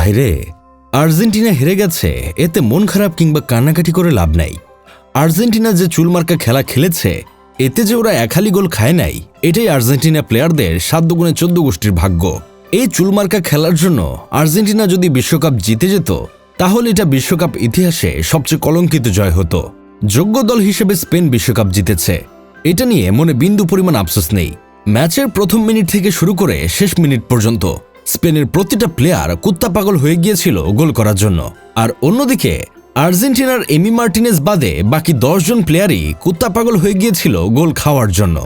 ভাইরে, আর্জেন্টিনা হেরে গেছে, এতে মন খারাপ কিংবা কান্নাকাটি করে লাভ নাই। আর্জেন্টিনা যে চুলমার্কা খেলা খেলেছে, এতে যে ওরা একালি গোল খায় নাই, এটাই আর্জেন্টিনা প্লেয়ারদের 7 গুণে 14 গোষ্ঠীর ভাগ্য। এই চুলমার্কা খেলার জন্য আর্জেন্টিনা যদি বিশ্বকাপ জিতে যেত, তাহলে এটা বিশ্বকাপ ইতিহাসে সবচেয়ে কলঙ্কিত জয় হতো। যোগ্য দল হিসেবে স্পেন বিশ্বকাপ জিতেছে, এটা নিয়ে মনে বিন্দু পরিমাণ আফসোস নেই। ম্যাচের প্রথম মিনিট থেকে শুরু করে শেষ মিনিট পর্যন্ত স্পেনের প্রতিটা প্লেয়ার কুত্তা পাগল হয়ে গিয়েছিল গোল করার জন্য। আর অন্যদিকে আর্জেন্টিনার এমি মার্টিনেজ বাদে বাকি 10 জন প্লেয়ারই কুত্তা পাগল হয়ে গিয়েছিল গোল খাওয়ার জন্য।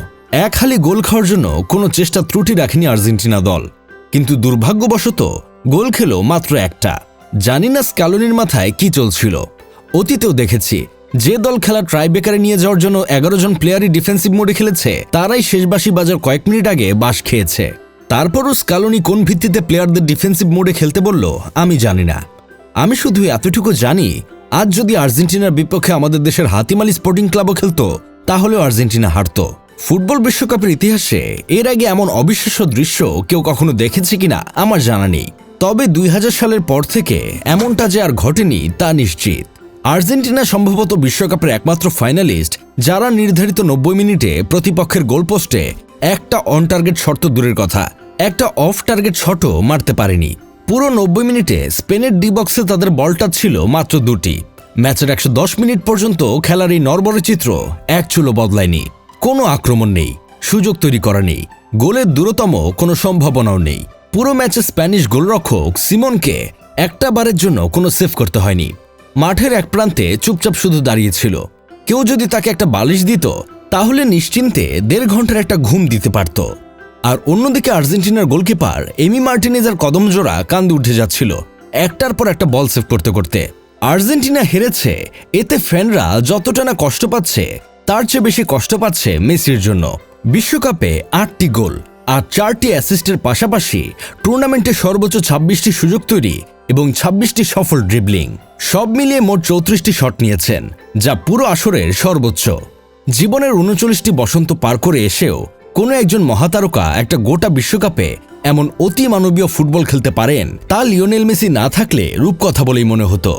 এক হালি গোল খাওয়ার জন্য কোনো চেষ্টা ত্রুটি রাখেনি আর্জেন্টিনা দল, কিন্তু দুর্ভাগ্যবশত গোল খেলো মাত্র একটা। জানি না স্ক্যালোনির মাথায় কি চলছিল। অতীতেও দেখেছি, যে দল খেলা ট্রাইবেকারে নিয়ে যাওয়ার জন্য 11 জন প্লেয়ারই ডিফেন্সিভ মোডে খেলেছে, তারাই শেষবাসী বাজার কয়েক মিনিট আগে বাস খেয়েছে। তারপরও স্ক্যালোনি কোন ভিত্তিতে প্লেয়ারদের ডিফেন্সিভ মোডে খেলতে বলল আমি জানি না। আমি শুধু এতটুকু জানি, আজ যদি আর্জেন্টিনার বিপক্ষে আমাদের দেশের হাতিমালি স্পোর্টিং ক্লাবও খেলতো, তাহলেও আর্জেন্টিনা হারত। ফুটবল বিশ্বকাপের ইতিহাসে এর আগে এমন অবিশ্বাস্য দৃশ্য কেউ কখনো দেখেছে কিনা আমার জানা নেই। তবে 2000 সালের পর থেকে এমনটা যে আর ঘটেনি তা নিশ্চিত। আর্জেন্টিনা সম্ভবত বিশ্বকাপের একমাত্র ফাইনালিস্ট যারা নির্ধারিত 90 মিনিটে প্রতিপক্ষের গোলপোস্টে একটা অন টার্গেট শট দূরের কথা, একটা অফ টার্গেট শটও মারতে পারেনি। পুরো 90 মিনিটে স্পেনের ডি বক্সে তাদের বলটা ছিল মাত্র 2টি। ম্যাচের 110 মিনিট পর্যন্ত খেলার এই নড়বড়ে চিত্র এক চুলো বদলায়নি। কোনো আক্রমণ নেই, সুযোগ তৈরি করা নেই, গোলের দূরতম কোনো সম্ভাবনাও নেই। পুরো ম্যাচে স্প্যানিশ গোলরক্ষক সিমনকে একটা বারের জন্য কোনো সেভ করতে হয়নি। মাঠের এক প্রান্তে চুপচাপ শুধু দাঁড়িয়েছিল। কেউ যদি তাকে একটা বালিশ দিত, তাহলে নিশ্চিন্তে 1.5 ঘন্টার একটা ঘুম দিতে পারত। আর অন্যদিকে আর্জেন্টিনার গোলকিপার এমি মার্টিনেজের কদম জোড়া কান্দে উঠে যাচ্ছিল একটার পর একটা বল সেভ করতে করতে। আর্জেন্টিনা হেরেছে, এতে ফ্যানরা যতটা না কষ্ট পাচ্ছে, তার চেয়ে বেশি কষ্ট পাচ্ছে মেসির জন্য। বিশ্বকাপে 8টি গোল আর 4টি অ্যাসিস্টের পাশাপাশি টুর্নামেন্টে সর্বোচ্চ 26টি সুযোগ তৈরি এবং 26টি সফল ড্রিবলিং, সব মিলিয়ে মোট 34টি শট নিয়েছেন, যা পুরো আসরের সর্বোচ্চ। জীবনের 39টি বসন্ত পার করে এসেও কোনো একজন মহাতারকা একটা গোটা বিশ্বকাপে এমন অতি মানবীয় ফুটবল খেলতে পারেন, তা লিওনেল মেসি না থাকলে রূপকথা বলেই মনে হতো।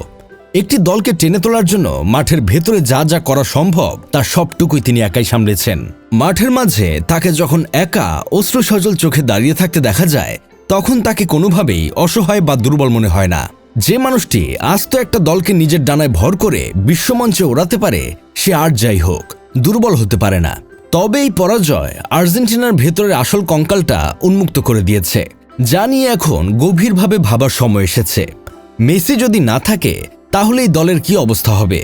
একটি দলকে টেনে তোলার জন্য মাঠের ভেতরে যা যা করা সম্ভব তার সবটুকুই তিনি একাই সামলেছেন। মাঠের মাঝে তাকে যখন একা অশ্রু সজল চোখে দাঁড়িয়ে থাকতে দেখা যায়, তখন তাকে কোনোভাবেই অসহায় বা দুর্বল মনে হয় না। যে মানুষটি আস্ত একটা দলকে নিজের ডানায় ভর করে বিশ্বমঞ্চে ওড়াতে পারে, সে আর যাই হোক দুর্বল হতে পারে না। তবে এই পরাজয় আর্জেন্টিনার ভেতরের আসল কঙ্কালটা উন্মুক্ত করে দিয়েছে, যা নিয়ে এখন গভীরভাবে ভাবার সময় এসেছে। মেসি যদি না থাকে, তাহলে এই দলের কি অবস্থা হবে?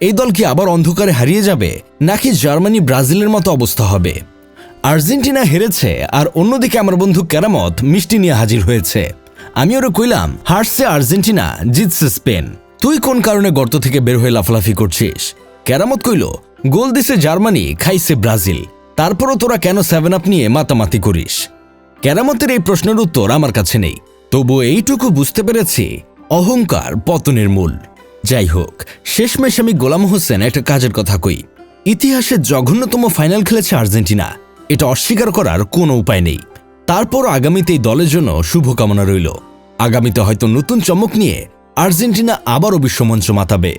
এই দল কি আবার অন্ধকারে হারিয়ে যাবে, নাকি জার্মানি ব্রাজিলের মতো অবস্থা হবে? আর্জেন্টিনা হেরেছে, আর অন্যদিকে আমার বন্ধু কেরামত মিষ্টি নিয়ে হাজির হয়েছে। আমি ওরা কইলাম, হারছে আর্জেন্টিনা, জিতছে স্পেন, তুই কোন কারণে গর্ত থেকে বের হয়ে লাফালাফি করছিস? কেরামত কইল, গোল দিছে জার্মানি, খাইছে ব্রাজিল, তারপরও তোরা কেন 7 আপ নিয়ে মাতামাতি করিস? কেরামতের এই প্রশ্নের উত্তর আমার কাছে নেই, তবু এইটুকু বুঝতে পেরেছি অহংকার পতনের মূল। যাই হোক, শেষমেশ আমি গোলাম হোসেন একটা কাজের কথা কই। ইতিহাসের জঘন্যতম ফাইনাল খেলেছে আর্জেন্টিনা, এটা অস্বীকার করার কোনো উপায় নেই। তারপর আগামীতে এই দলের জন্য শুভকামনা রইল। আগামীতে হয়তো নতুন চমক নিয়ে আর্জেন্টিনা আবারও বিশ্বমঞ্চ মাতাবে।